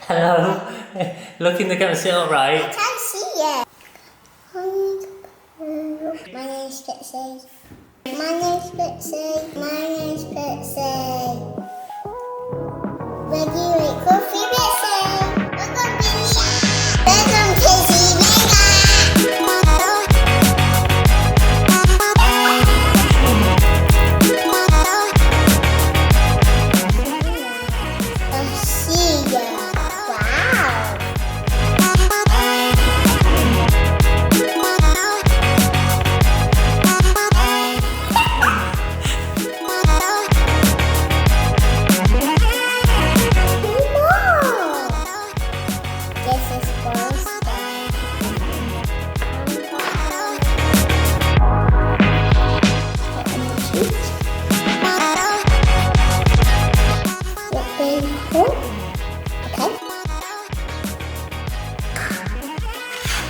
Hello. Look in the camera, is it alright? I can't see it. My name's Pixie. My name's Pixie. My name's Pixie. Ready, wait, coffee, Pixie. We're going to be welcome, Pixie, mega.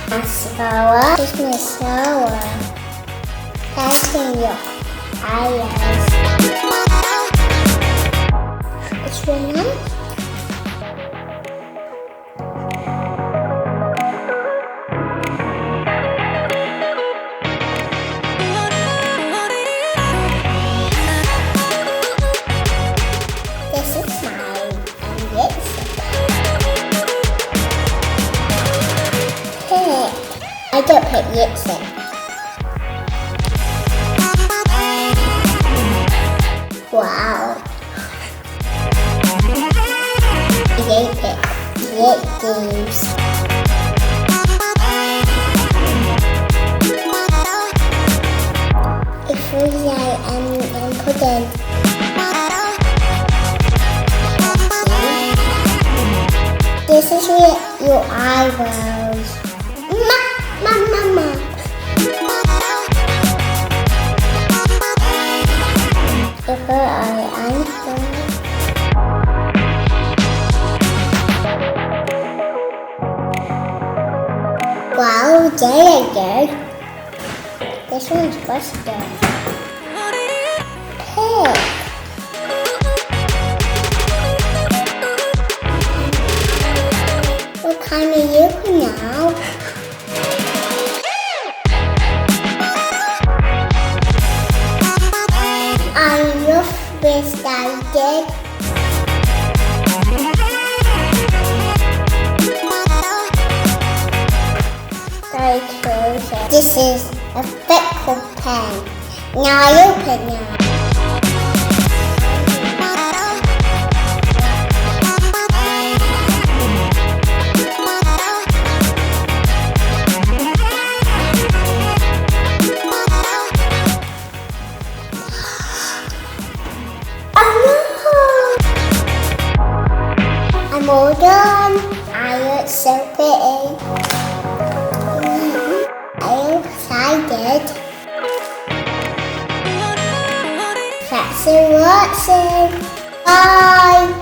Mascara. Here's mascara. That's in your eyes. Which one? This is mine, and this. I don't put lipstick. Wow. Lip games. It feels like I'm pudding. This is your eyebrows. Mama. If her eye wow, very good. This one's custard. Pig. What kind of you now? I love Missguided. This is a speckle pen. Now I open it. I'm all done. I look so pretty. I'm excited. Thanks for watching. Bye.